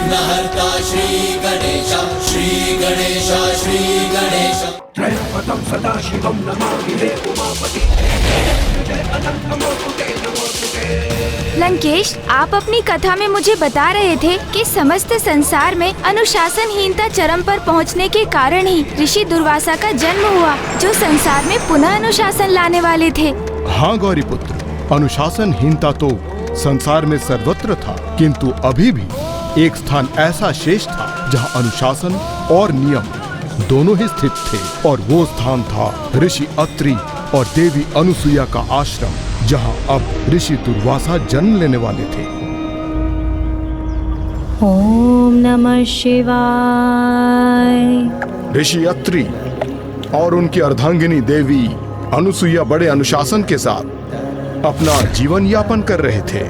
विघ्नहर्ता श्री गणेश, श्री गणेश, श्री गणेश। त्रयपदं सदाशिवं नमामि हे उमापति, जय अनंतमूर्ते नमोस्तुते। लंकेश, आप अपनी कथा में मुझे बता रहे थे कि समस्त संसार में अनुशासनहीनता चरम पर पहुंचने के कारण ही ऋषि दुर्वासा का जन्म हुआ, जो संसार में पुनः अनुशासन लाने वाले थे। हाँ गौरी पुत्र, अनुशासनहीनता तो संसार में सर्वत्र था, किंतु अभी भी एक स्थान ऐसा शेष था जहाँ अनुशासन और नियम दोनों ही स्थित थे, और वो स्थान था ऋषि अत्रि और देवी अनुसुईया का आश्रम, जहाँ अब ऋषि दुर्वासा जन्म लेने वाले थे। ओम नमः शिवाय। ऋषि अत्रि और उनकी अर्धांगिनी देवी अनुसुईया बड़े अनुशासन के साथ अपना जीवन यापन कर रहे थे।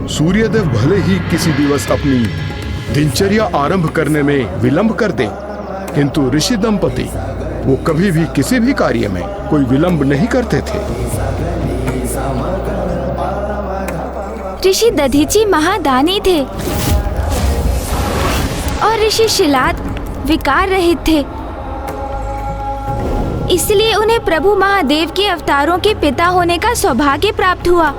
सूर्यदेव भले ही किसी दिवस अपनी दिनचर्या आरंभ करने में विलंब कर दे, किंतु ऋषि दंपति वो कभी भी किसी भी कार्य में कोई विलंब नहीं करते थे। ऋषि दधीची महादानी थे और ऋषि शिलाद विकार रहित थे, इसलिए उन्हें प्रभु महादेव के अवतारों के पिता होने का सौभाग्य प्राप्त हुआ।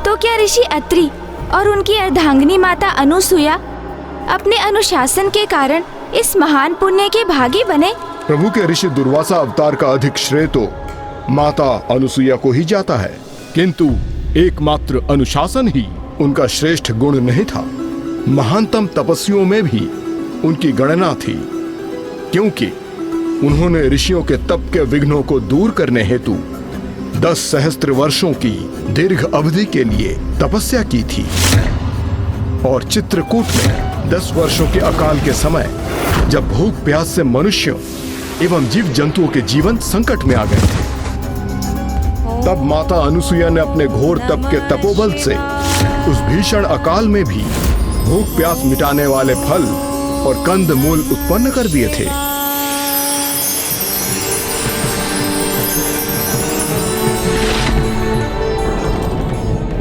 तो क्या ऋषि अत्रि और उनकी अर्धांगिनी माता अनुसुईया अपने अनुशासन के कारण इस महान पुण्य के भागी बने? प्रभु के ऋषि दुर्वासा अवतार का अधिक श्रेय तो माता अनुसुईया को ही जाता है, किंतु एकमात्र अनुशासन ही उनका श्रेष्ठ गुण नहीं था। महानतम तपस्वियों में भी उनकी गणना थी, क्योंकि उन्होंने ऋषियों के तप के विघ्नों को दूर करने हेतु 10 सहस्त्र वर्षों की दीर्घ अवधि के लिए तपस्या की थी, और चित्रकूट में 10 वर्षों के अकाल के समय जब भूख प्यास से मनुष्य एवं जीव जंतुओं के जीवन संकट में आ गए थे, तब माता अनुसुईया ने अपने घोर तप के तपोबल से उस भीषण अकाल में भी भूख प्यास मिटाने वाले फल और कंद मूल उत्पन्न कर दिए थे।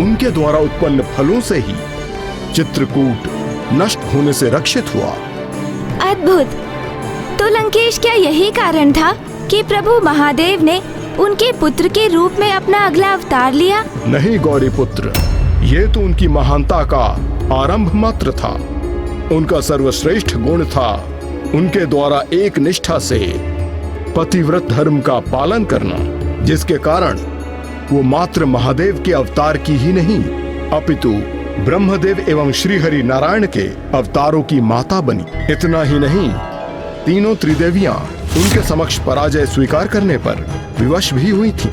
उनके द्वारा उत्पन्न फलों से ही चित्रकूट नष्ट होने से रक्षित हुआ। अद्भुत। तो लंकेश, क्या यही कारण था कि प्रभु महादेव ने उनके पुत्र के रूप में अपना अगला अवतार लिया? नहीं गौरी पुत्र, ये तो उनकी महानता का आरंभ मात्र था। उनका सर्वश्रेष्ठ गुण था उनके द्वारा एक निष्ठा से पतिव्रत धर्म का पालन करना, जिसके कारण वो मात्र महादेव के अवतार की ही नहीं, अपितु ब्रह्मदेव एवं श्री हरि नारायण के अवतारों की माता बनी। इतना ही नहीं, तीनों त्रिदेवियां उनके समक्ष पराजय स्वीकार करने पर विवश भी हुई थीं।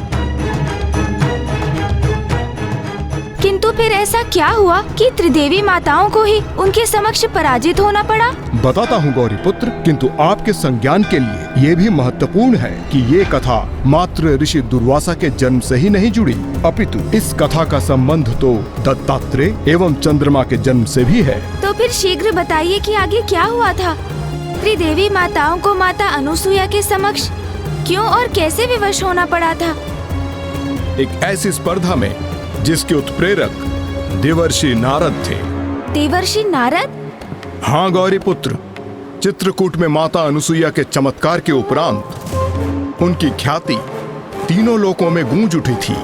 किंतु फिर ऐसा क्या हुआ कि त्रिदेवी माताओं को ही उनके समक्ष पराजित होना पड़ा? बताता हूँ गौरी पुत्र, किंतु आपके संज्ञान के लिए ये भी महत्वपूर्ण है कि ये कथा मात्र ऋषि दुर्वासा के जन्म से ही नहीं जुड़ी, अपितु इस कथा का संबंध तो दत्तात्रेय एवं चंद्रमा के जन्म से भी है। तो फिर शीघ्र बताइए कि आगे क्या हुआ था? त्रिदेवी माताओं को माता अनुसुईया के समक्ष क्यों और कैसे विवश होना पड़ा था? एक ऐसी स्पर्धा में जिसके उत्प्रेरक देवर्षि नारद थे। देवर्षि नारद? हाँ गौरी पुत्र, चित्रकूट में माता अनुसुईया के चमत्कार के उपरांत उनकी ख्याति तीनों लोकों में गूंज उठी थी।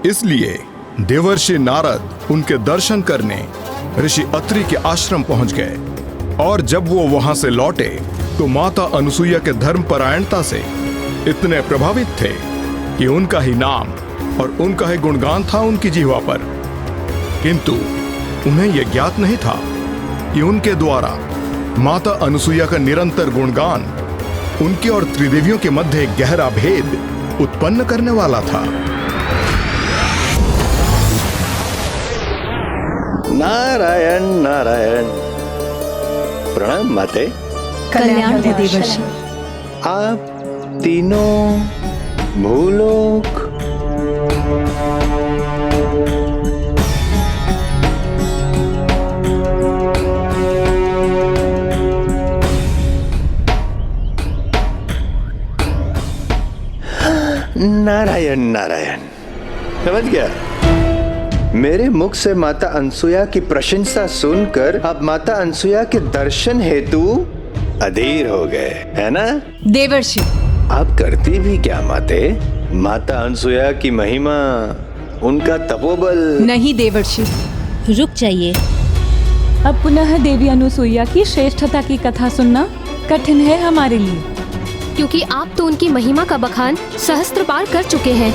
इसलिए देवर्षि नारद उनके दर्शन करने ऋषि अत्रि के आश्रम पहुंच गए, और जब वो वहां से लौटे तो माता अनुसुईया के धर्म परायणता से इतने प्रभावित थे कि उनका ही नाम और उनका ही गुणगान था उनकी जिह्वा पर, किंतु उन्हें यह ज्ञात नहीं था कि उनके द्वारा माता अनुसुईया का निरंतर गुणगान उनके और त्रिदेवियों के मध्य एक गहरा भेद उत्पन्न करने वाला था। नारायण नारायण। प्रणाम माते। कल्याण हो देवर्षि। आप तीनों भूलोक नारायण नारायण, समझ गया। मेरे मुख से माता अनसुया की प्रशंसा सुनकर आप माता अनसुया के दर्शन हेतु अधीर हो गए, है ना? देवर्षि, आप करती भी क्या माते? माता अनसुया की महिमा, उनका तपोबल। नहीं देवर्षि, रुक जाइए। अब पुनः देवी अनुसुईया की श्रेष्ठता की कथा सुनना कठिन है हमारे लिए, क्योंकि आप तो उनकी महिमा का बखान सहस्त्र बार कर चुके हैं।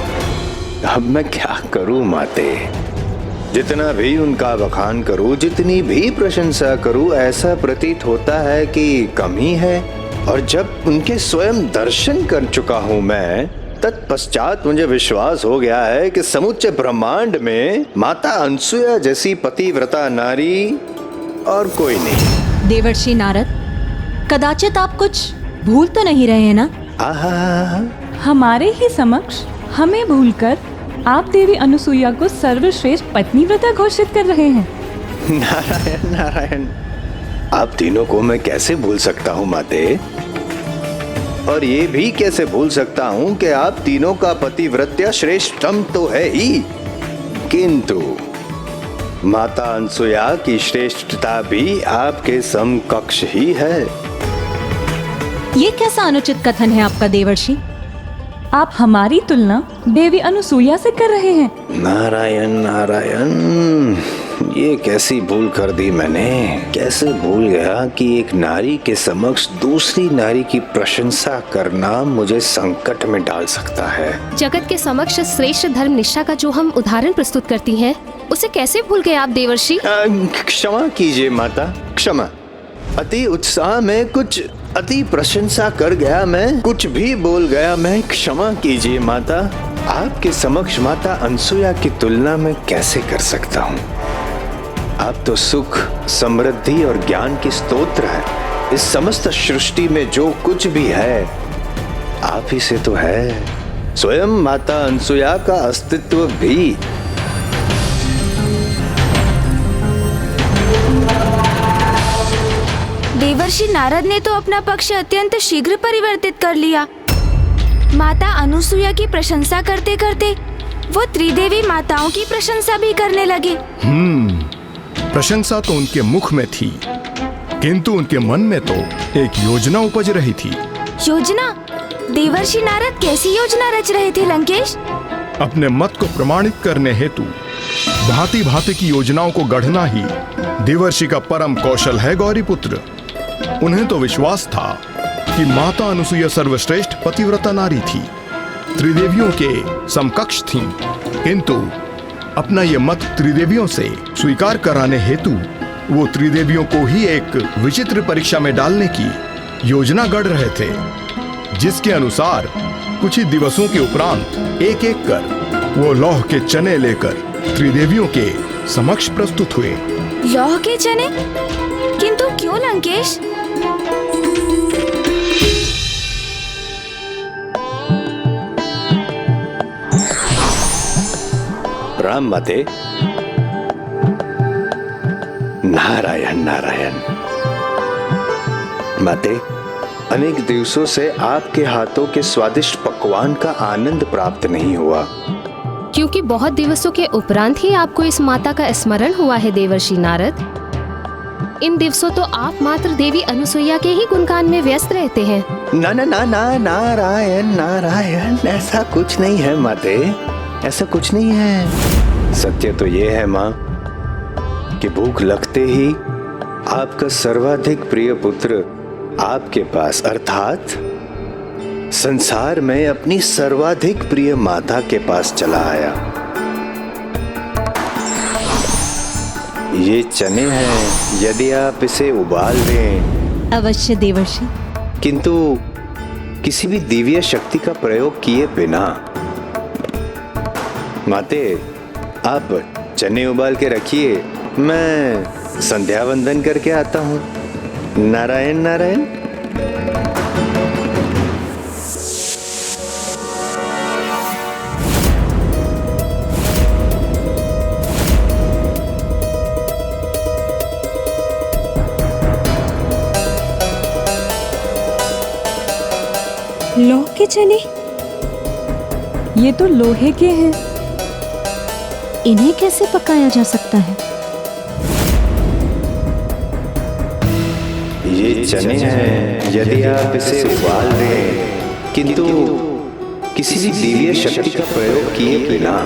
अब मैं क्या करूं माते? जितना भी उनका बखान करूं, जितनी भी प्रशंसा करूं, ऐसा प्रतीत होता है कि कमी है। और जब उनके स्वयं दर्शन कर चुका हूं मैं, तत्पश्चात मुझे विश्वास हो गया है कि समुच्चय ब्रह्मांड में माता अनसुया जैसी पतिव्रता नारी और कोई नहीं। देवर्षि नारद, कदाचित आप कुछ भूल तो नहीं रहे हैं ना? आहा, हमारे ही समक्ष हमें भूलकर आप देवी अनुसुईया को सर्वश्रेष्ठ पत्नीव्रता घोषित कर रहे हैं। नारायण नारायण, आप तीनों को मैं कैसे भूल सकता हूँ माते? और ये भी कैसे भूल सकता हूँ कि आप तीनों का पतिव्रत्या श्रेष्ठतम तो है ही, किंतु माता अनसुया की श्रेष्ठता भी आपके समकक्ष ही है। ये कैसा अनुचित कथन है आपका देवर्षि? आप हमारी तुलना देवी अनुसुईया से कर रहे हैं। नारायण नारायण, ये कैसी भूल कर दी मैंने? कैसे भूल गया कि एक नारी के समक्ष दूसरी नारी की प्रशंसा करना मुझे संकट में डाल सकता है। जगत के समक्ष श्रेष्ठ धर्म निष्ठा का जो हम उदाहरण प्रस्तुत करती हैं, उसे कैसे भूल गए आप देवर्षि? क्षमा कीजिए माता, क्षमा। अति उत्साह में कुछ अति प्रशंसा कर गया मैं, कुछ भी बोल गया मैं, क्षमा कीजिए माता। आपके समक्ष माता अनसुया की तुलना में कैसे कर सकता हूँ? आप तो सुख, समृद्धि और ज्ञान की स्तोत्र है। इस समस्त सृष्टि में जो कुछ भी है, आप ही से तो है। स्वयं माता अनसुया का अस्तित्व भी। देवर्षि नारद ने तो अपना पक्ष अत्यंत शीघ्र परिवर्तित कर लिया। माता अनुसुईया की प्रशंसा करते करते वो त्रिदेवी माताओं की प्रशंसा भी करने लगे। प्रशंसा तो उनके मुख में थी, किंतु उनके मन में तो एक योजना उपज रही थी। योजना? देवर्षि नारद कैसी योजना रच रहे थे लंकेश? अपने मत को प्रमाणित करने हेतु भांति भांति की योजनाओं को गढ़ना ही देवर्षि का परम कौशल है गौरीपुत्र। उन्हें तो विश्वास था कि माता अनुसुईया सर्वश्रेष्ठ पतिव्रता नारी थी, त्रिदेवियों के समकक्ष थीं, किंतु अपना ये मत त्रिदेवियों से स्वीकार कराने हेतु वो त्रिदेवियों को ही एक विचित्र परीक्षा में डालने की योजना गढ़ रहे थे, जिसके अनुसार कुछ ही दिवसों के उपरांत एक एक कर वो लौह के चने लेकर त्रिदेवियों के समक्ष प्रस्तुत हुए। लौह के चने? किंतु क्यों लंकेश? राम माते। नारायण नारायण। माते, अनेक दिवसों से आपके हाथों के स्वादिष्ट पकवान का आनंद प्राप्त नहीं हुआ। क्योंकि बहुत दिवसों के उपरांत ही आपको इस माता का स्मरण हुआ है देवर्षि नारद। इन दिवसों तो आप मात्र देवी अनुसुईया के ही गुणगान में व्यस्त रहते हैं। ना ना ना ना, नारायण नारायण, ऐसा कुछ नहीं है माते, ऐसा कुछ नहीं है। सत्य तो ये है माँ कि भूख लगते ही आपका सर्वाधिक प्रिय पुत्र आपके पास, अर्थात संसार में अपनी सर्वाधिक प्रिय माता के पास चला आया। ये चने हैं, यदि आप इसे उबाल दें। अवश्य देवर्षि। किंतु किसी भी दिव्य शक्ति का प्रयोग किए बिना। माते, आप चने उबाल के रखिए, मैं संध्या वंदन करके आता हूँ। नारायण नारायण। लौह के चने? ये तो लोहे के हैं। इन्हें कैसे पकाया जा सकता है? ये चने हैं, यदि आप इसे उबाल रहे हैं, किंतु किसी भी दिव्य शक्ति का प्रयोग किए बिना।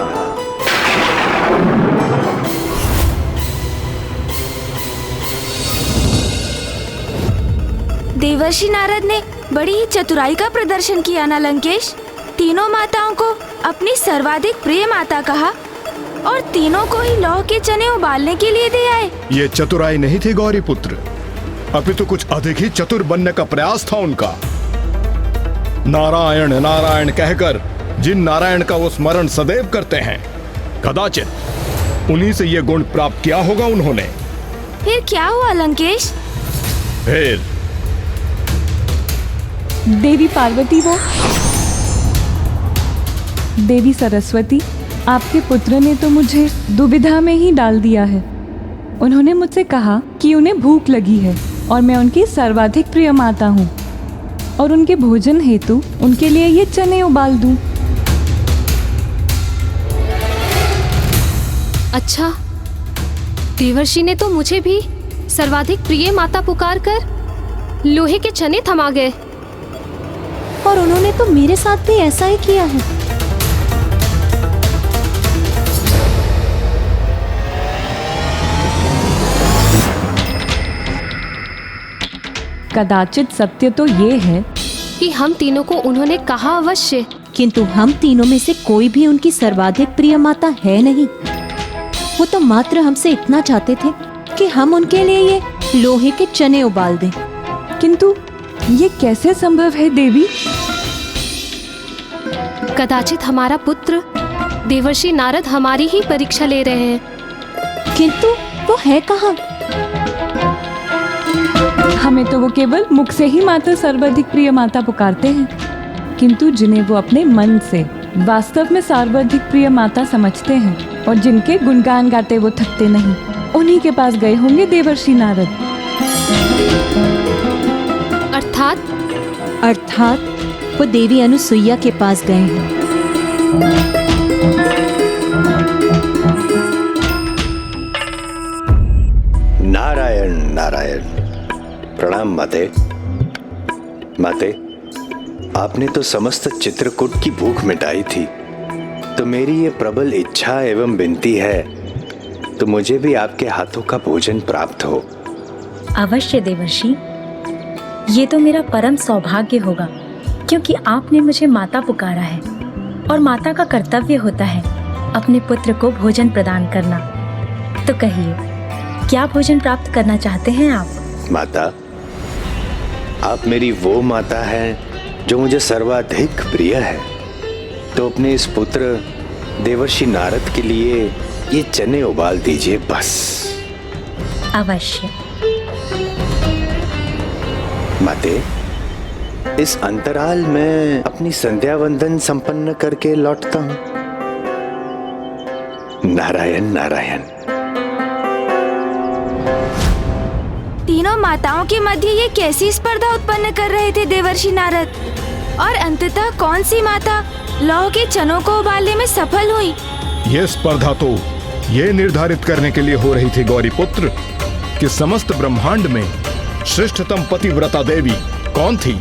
देवर्षि नारद ने बड़ी ही चतुराई का प्रदर्शन किया ना लंकेश। तीनों माताओं को अपनी सर्वाधिक प्रिय माता कहा और तीनों को ही लौह के चने उबालने के लिए दे आए। ये चतुराई नहीं थी गौरी पुत्र, अभी तो कुछ अधिक ही चतुर बनने का प्रयास था उनका। नारायण नारायण कहकर जिन नारायण का वो स्मरण सदैव करते हैं, कदाचित उन्हीं से ये गुण प्राप्त किया होगा उन्होंने। फिर क्या हुआ लंकेश? फिर देवी पार्वती वो देवी सरस्वती, आपके पुत्र ने तो मुझे दुविधा में ही डाल दिया है। उन्होंने मुझसे कहा कि उन्हें भूख लगी है और मैं उनकी सर्वाधिक प्रिय माता हूँ और उनके भोजन हेतु उनके लिए ये चने उबाल दूं। अच्छा, देवर्षि ने तो मुझे भी सर्वाधिक प्रिय माता पुकार कर लोहे के चने थमा गए। और उन्होंने तो मेरे साथ भी ऐसा ही किया है। कदाचित सत्य तो ये है कि हम तीनों को उन्होंने कहा अवश्य, किंतु हम तीनों में से कोई भी उनकी सर्वाधिक प्रिय माता है नहीं। वो तो मात्र हमसे इतना चाहते थे कि हम उनके लिए ये लोहे के चने उबाल दें। किंतु ये कैसे संभव है देवी? कदाचित हमारा पुत्र देवर्षि नारद हमारी ही परीक्षा ले रहे हैं। किंतु वो है कहाँ? हमें तो वो केवल मुख से ही माता सर्वाधिक प्रिय माता पुकारते हैं, किंतु जिन्हें वो अपने मन से वास्तव में सर्वाधिक प्रिय माता समझते हैं और जिनके गुणगान गाते वो थकते नहीं, उन्हीं के पास गए होंगे देवर्षि नारद। अर्थात वो देवी अनुसुईया के पास गए हैं। नारायण नारायण। प्रणाम माते। माते, आपने तो समस्त चित्रकूट की भूख मिटाई थी, तो मेरी ये प्रबल इच्छा एवं विनती है तो मुझे भी आपके हाथों का भोजन प्राप्त हो। अवश्य देवर्षि, ये तो मेरा परम सौभाग्य होगा, क्योंकि आपने मुझे माता पुकारा है और माता का कर्तव्य होता है अपने पुत्र को भोजन प्रदान करना। तो कहिए, क्या भोजन प्राप्त करना चाहते हैं आप? माता, आप मेरी वो माता हैं जो मुझे सर्वाधिक प्रिय है, तो अपने इस पुत्र देवर्षि नारद के लिए ये चने उबाल दीजिए बस। अवश्य। माते, इस अंतराल में अपनी संध्या वंदन संपन्न करके लौटता हूँ। नारायण नारायण। तीनों माताओं के मध्य ये कैसी स्पर्धा उत्पन्न कर रहे थे देवर्षि नारद? और अंततः कौन सी माता लौह के चनों को उबालने में सफल हुई? ये स्पर्धा तो ये निर्धारित करने के लिए हो रही थी गौरी पुत्र कि समस्त ब्रह्मांड में श्रेष्ठतम पतिव्रता देवी कौन थी।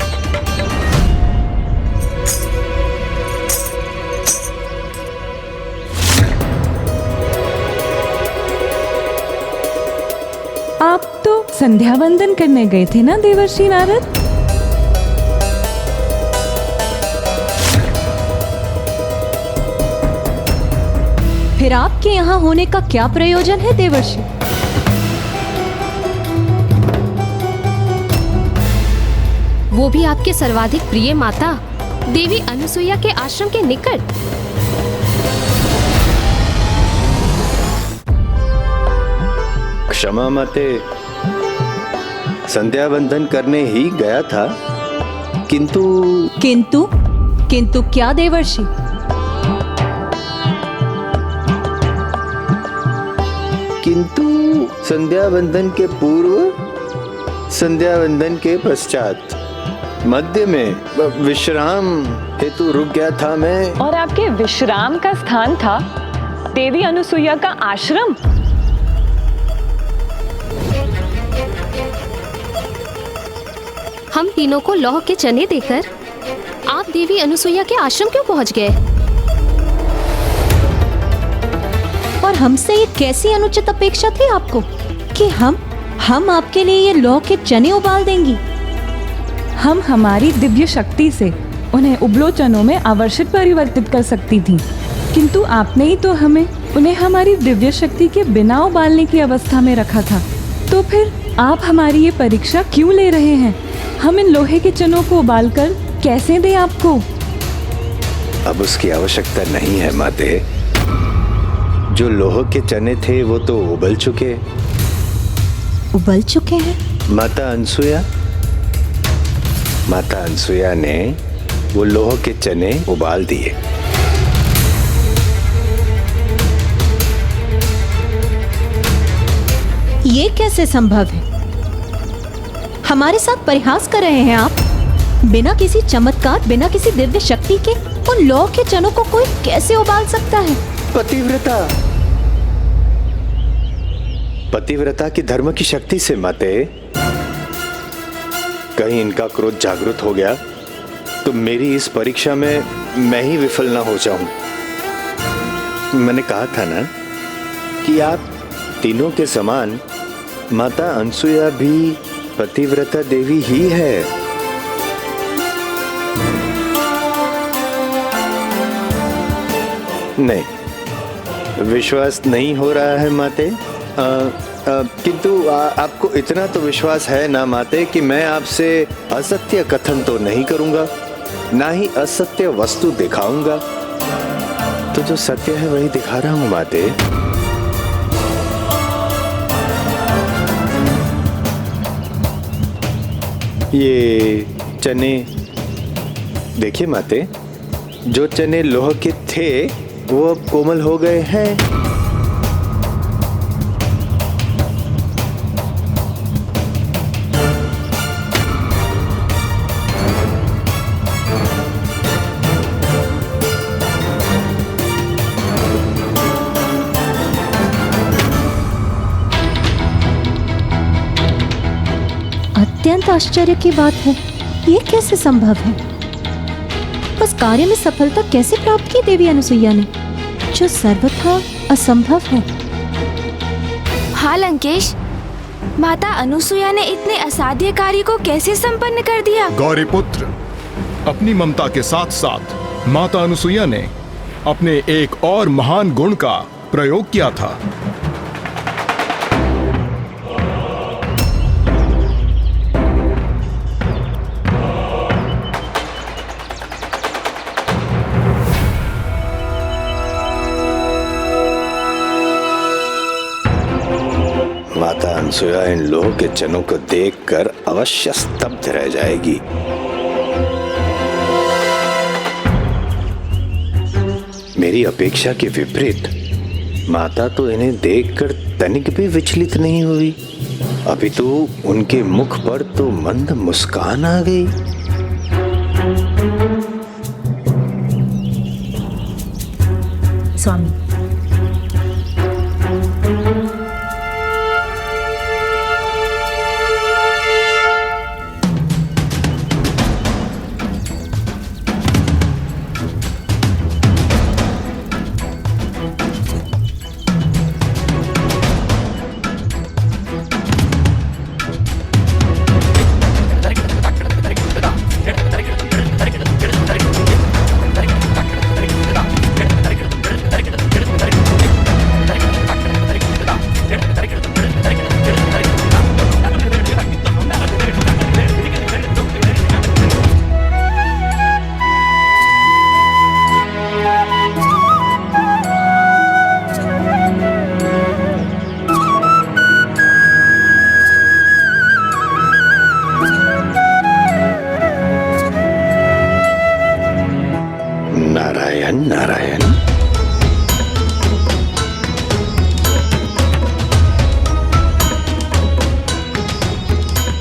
आप तो संध्या वंदन करने गए थे ना देवर्षि नारद? फिर आपके यहाँ होने का क्या प्रयोजन है देवर्षि? वो भी आपके सर्वाधिक प्रिय माता देवी अनुसुईया के आश्रम के निकट। क्षमा माते, संध्या वंदन करने ही गया था, किंतु क्या देवर्षि? किंतु संध्या वंदन के पूर्व, संध्या वंदन के पश्चात, मध्य में विश्राम हेतु रुक गया था मैं। और आपके विश्राम का स्थान था देवी अनुसुईया का आश्रम? हम तीनों को लौह के चने देकर आप देवी अनुसुईया के आश्रम क्यों पहुंच गए? और हमसे ये कैसी अनुचित अपेक्षा थी आपको कि हम आपके लिए ये लौह के चने उबाल देंगी? हम हमारी दिव्य शक्ति से उन्हें उबलोचनों में आवर्षित परिवर्तित कर सकती थी, किंतु आपने ही तो हमें उन्हें हमारी दिव्य शक्ति के बिना उबालने की अवस्था में रखा था। तो फिर आप हमारी ये परीक्षा क्यों ले रहे हैं? हम इन लोहे के चनों को उबालकर कैसे दें आपको? अब उसकी आवश्यकता नहीं है माते। जो लोह के चने थे वो तो उबल चुके हैं। माता अनसुया ने वो लोह के चने उबाल दिए। ये कैसे संभव है? हमारे साथ परिहास कर रहे हैं आप? बिना किसी चमत्कार, बिना किसी दिव्य शक्ति के उन लौह के चनों को कोई कैसे उबाल सकता है? पतिव्रता की धर्म की शक्ति से माते। कहीं इनका क्रोध जागृत हो गया तो मेरी इस परीक्षा में मैं ही विफल ना हो जाऊं। मैंने कहा था ना कि आप तीनों के समान माता अनसुया भी पतिव्रता देवी ही है। नहीं, विश्वास नहीं हो रहा है माते। किंतु आपको इतना तो विश्वास है ना माते कि मैं आपसे असत्य कथन तो नहीं करूंगा, ना ही असत्य वस्तु दिखाऊंगा। तो जो सत्य है वही दिखा रहा हूं माते। ये चने देखिए माते, जो चने लोह के थे वो अब कोमल हो गए हैं। अत्यंत आश्चर्य की बात है। ये कैसे संभव है? बस कार्य में सफलता कैसे प्राप्त की देवी अनुसुईया ने, जो सर्वथा असंभव है? हाँ लंकेश, माता अनुसुईया ने इतने असाध्य कार्य को कैसे संपन्न कर दिया? गौरीपुत्र, अपनी ममता के साथ साथ माता अनुसुईया ने अपने एक और महान गुण का प्रयोग किया था। माता अनसुया इन लोह के चनों को देखकर अवश्य स्तब्ध रह जाएगी। मेरी अपेक्षा के विपरीत माता तो इन्हें देखकर तनिक भी विचलित नहीं हुई। अभी तो उनके मुख पर तो मंद मुस्कान आ गई। स्वामी, नारायण नारायण।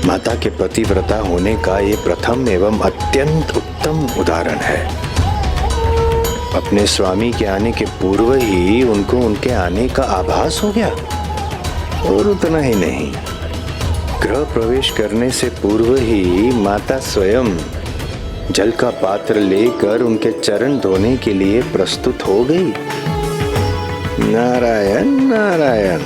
माता के पतिव्रता होने का ये प्रथम एवं अत्यंत उत्तम उदाहरण है। अपने स्वामी के आने के पूर्व ही उनको उनके आने का आभास हो गया। और उतना ही नहीं, गृह प्रवेश करने से पूर्व ही माता स्वयं जल का पात्र लेकर उनके चरण धोने के लिए प्रस्तुत हो गई। नारायण नारायण।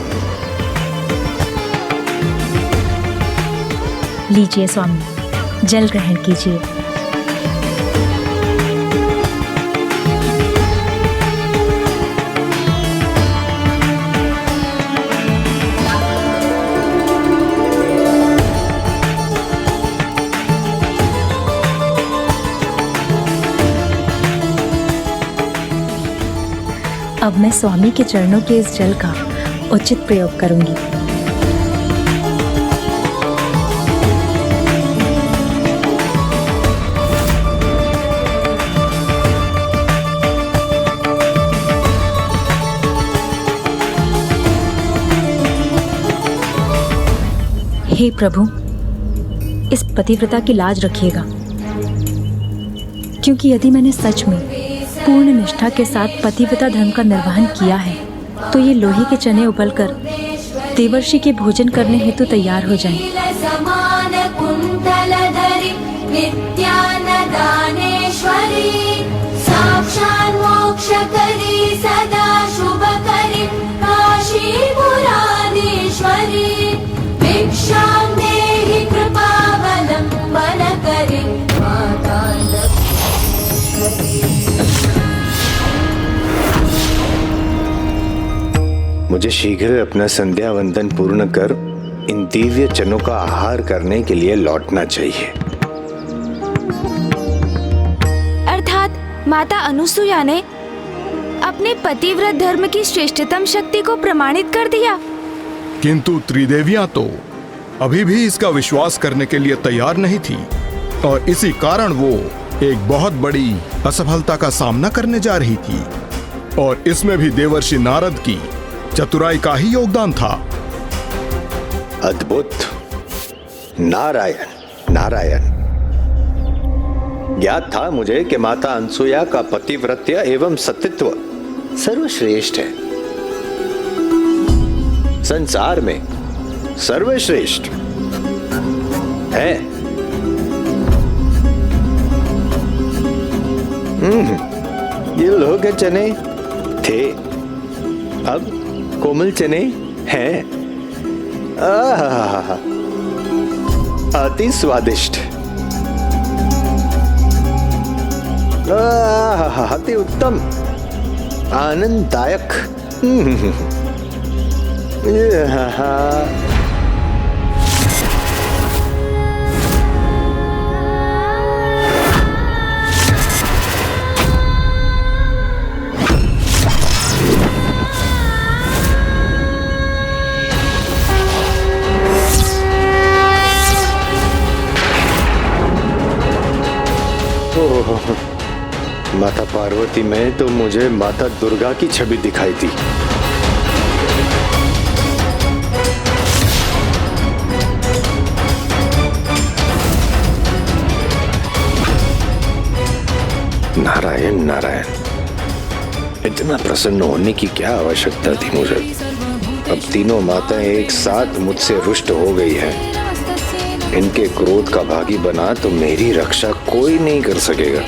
लीजिए स्वामी, जल ग्रहण कीजिए। अब मैं स्वामी के चरणों के इस जल का उचित प्रयोग करूंगी। हे प्रभु, इस पतिव्रता की लाज रखिएगा, क्योंकि यदि मैंने सच में पूर्ण निष्ठा के साथ पतिव्रता धर्म का निर्वहन किया है तो ये लोहे के चने उबलकर देवर्षि के भोजन करने हेतु तैयार हो जाएं। मुझे शीघ्र अपना संध्या वंदन पूर्ण कर इन दिव्य चनों का आहार करने के लिए लौटना चाहिए। अर्थात माता अनुसुया ने अपने पतिव्रत धर्म की श्रेष्ठतम शक्ति को प्रमाणित कर दिया। किंतु त्रिदेवियां तो अभी भी इसका विश्वास करने के लिए तैयार नहीं थी और इसी कारण वो एक बहुत बड़ी असफलता का सामना करने जा रही थी। और इसमें भी देवर्षि नारद की चतुराई का ही योगदान था। अद्भुत। नारायण नारायण। ज्ञात था मुझे कि माता अनसुया का पतिव्रत्य एवं सतीत्व सर्वश्रेष्ठ है, संसार में सर्वश्रेष्ठ है। ये लोह के चने थे, अब कोमल चने हैं। अति स्वादिष्ट, अति उत्तम, आनंददायक। माता पार्वती में तो मुझे माता दुर्गा की छवि दिखाई दी। नारायण नारायण। इतना प्रसन्न होने की क्या आवश्यकता थी मुझे। अब तीनों माताएं एक साथ मुझसे रुष्ट हो गई है। इनके क्रोध का भागी बना तो मेरी रक्षा कोई नहीं कर सकेगा।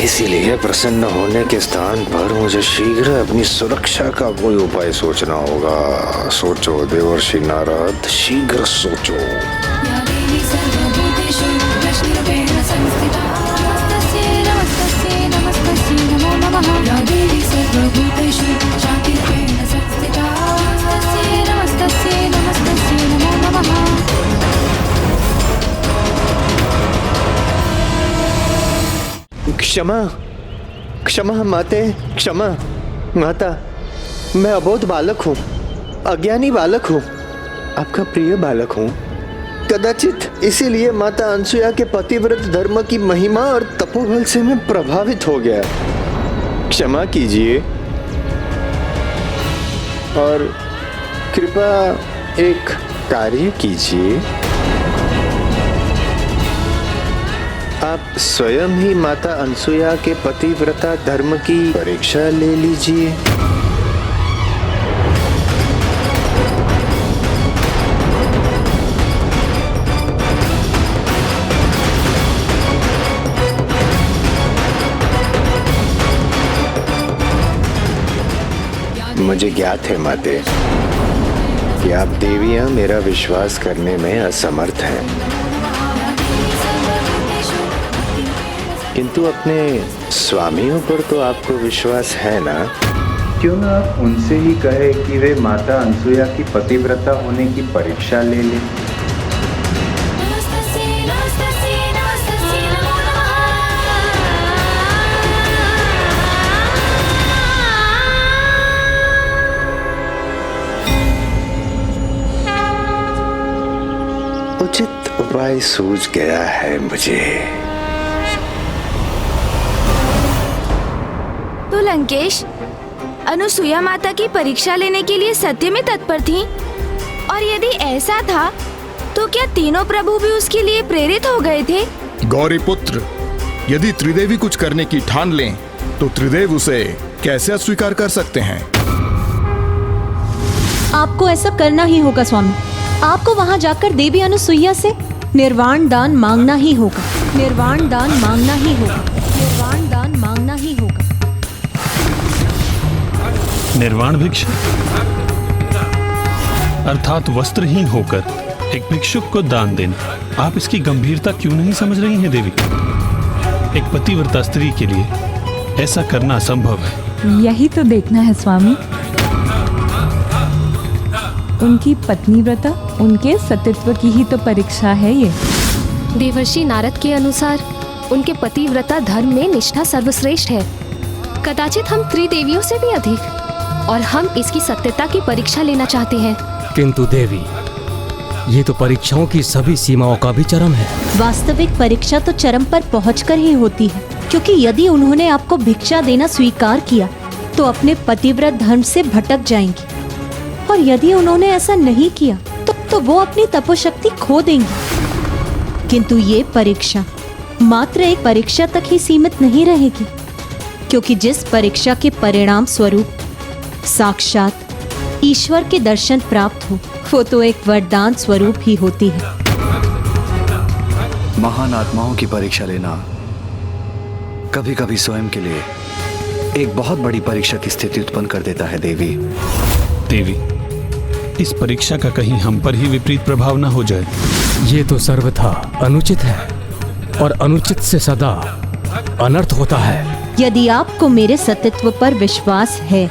इसीलिए प्रसन्न होने के स्थान पर मुझे शीघ्र अपनी सुरक्षा का कोई उपाय सोचना होगा। सोचो देवर्षि नारद, शीघ्र सोचो। क्षमा क्षमा माते, क्षमा माता। मैं अबोध बालक हूँ, अज्ञानी बालक हूँ, आपका प्रिय बालक हूँ। कदाचित इसीलिए माता अनसुया के पतिव्रत धर्म की महिमा और तपोबल से मैं प्रभावित हो गया। क्षमा कीजिए और कृपया एक कार्य कीजिए। आप स्वयं ही माता अनसुया के पतिव्रता धर्म की परीक्षा ले लीजिए। मुझे ज्ञात है माते कि आप देवियां मेरा विश्वास करने में असमर्थ हैं, किंतु अपने स्वामियों पर तो आपको विश्वास है ना? क्यों ना आप उनसे ही कहे कि वे माता अनसुया की पतिव्रता होने की परीक्षा ले लें। उचित उपाय सूझ गया है मुझे। तो लंकेश, अनुसुया माता की परीक्षा लेने के लिए सत्य में तत्पर थीं? और यदि ऐसा था तो क्या तीनों प्रभु भी उसके लिए प्रेरित हो गए थे? गौरी पुत्र, यदि त्रिदेवी कुछ करने की ठान लें तो त्रिदेव उसे कैसे अस्वीकार कर सकते हैं? आपको ऐसा करना ही होगा स्वामी। आपको वहां जाकर देवी अनुसुईया से निर्वाण दान मांगना ही होगा। निर्वाण दान मांगना ही होगा। निर्वाण दान मांगना ही होगा। निर्वाण भिक्षा अर्थात वस्त्रहीन होकर एक भिक्षुक को दान देना। आप इसकी गंभीरता क्यों नहीं समझ रही हैं देवी? एक पतिव्रता स्त्री के लिए ऐसा करना असंभव है। यही तो देखना है स्वामी। उनकी पत्नी व्रता, उनके सतीत्व की ही तो परीक्षा है ये। देवर्षि नारद के अनुसार उनके पतिव्रता धर्म में निष्ठा सर्वश्रेष्ठ है, कदाचित हम त्रिदेवियों से भी अधिक, और हम इसकी सत्यता की परीक्षा लेना चाहते हैं। किंतु देवी, ये तो परीक्षाओं की सभी सीमाओं का भी चरम है। वास्तविक परीक्षा तो चरम पर पहुंचकर ही होती है, क्योंकि यदि उन्होंने आपको भिक्षा देना स्वीकार किया तो अपने पतिव्रत धर्म से भटक जाएंगी, और यदि उन्होंने ऐसा नहीं किया तो वो अपनी तपोशक्ति खो देंगी। किंतु ये परीक्षा मात्र एक परीक्षा तक ही सीमित नहीं रहेगी, क्योंकि जिस परीक्षा के परिणाम स्वरूप साक्षात ईश्वर के दर्शन प्राप्त हो, वो तो एक वरदान स्वरूप ही होती है। महान आत्माओं की परीक्षा लेना कभी कभी स्वयं के लिए एक बहुत बड़ी परीक्षा की स्थिति उत्पन्न कर देता है देवी। देवी, इस परीक्षा का कहीं हम पर ही विपरीत प्रभाव न हो जाए। ये तो सर्वथा अनुचित है, और अनुचित से सदा अनर्थ होता है। यदि आपको मेरे सतीत्व पर विश्वास है,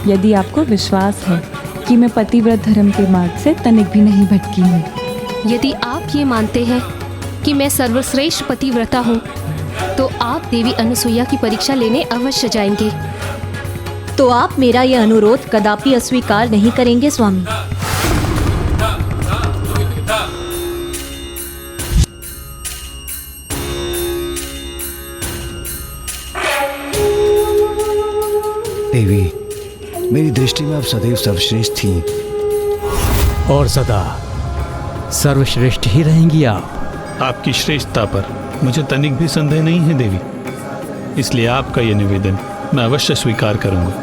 यदि आपको विश्वास है कि मैं पतिव्रत धर्म के मार्ग से तनिक भी नहीं भटकी हूँ, यदि आप ये मानते हैं कि मैं सर्वश्रेष्ठ पतिव्रता हूँ, तो आप देवी अनुसुईया की परीक्षा लेने अवश्य जाएंगे। तो आप मेरा यह अनुरोध कदापि अस्वीकार नहीं करेंगे स्वामी। देवी, मेरी दृष्टि में आप सदैव सर्वश्रेष्ठ थीं। और सदा सर्वश्रेष्ठ ही रहेंगी आप। आपकी श्रेष्ठता पर मुझे तनिक भी संदेह नहीं है देवी, इसलिए आपका यह निवेदन मैं अवश्य स्वीकार करूंगा।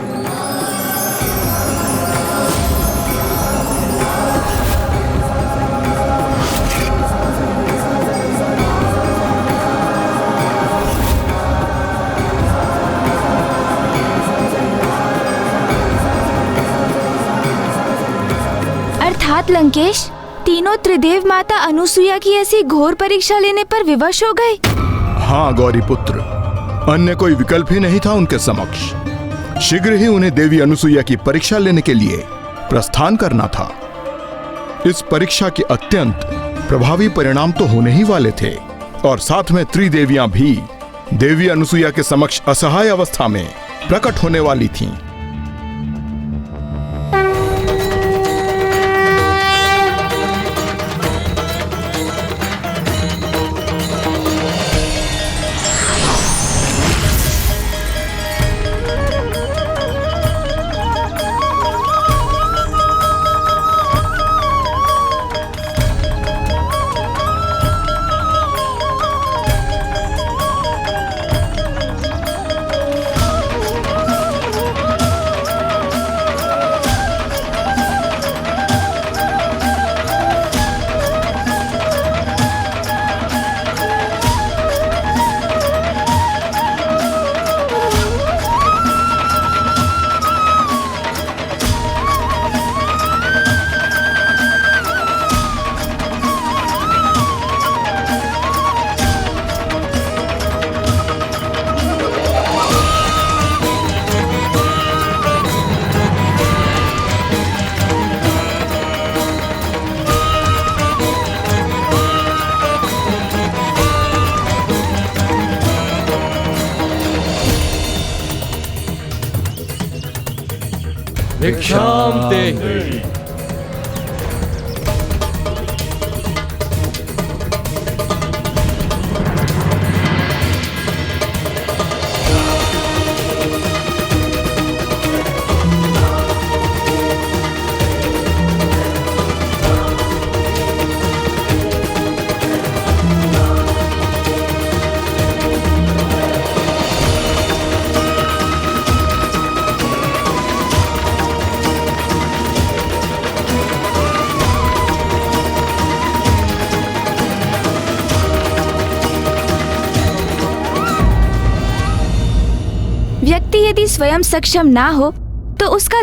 अर्थात लंकेश, तीनों त्रिदेव माता अनुसुईया की ऐसी घोर परीक्षा लेने पर विवश हो गए। हाँ गौरी पुत्र, अन्य कोई विकल्प ही नहीं था उनके समक्ष। शीघ्र ही उन्हें देवी अनुसुईया की परीक्षा लेने के लिए प्रस्थान करना था। इस परीक्षा के अत्यंत प्रभावी परिणाम तो होने ही वाले थे, और साथ में त्रिदेवियां भी देवी अनुसुईया के समक्ष असहाय अवस्था में प्रकट होने वाली थीं। भिक्षाम देहि। व्यक्ति यदि स्वयं सक्षम ना हो तो उसका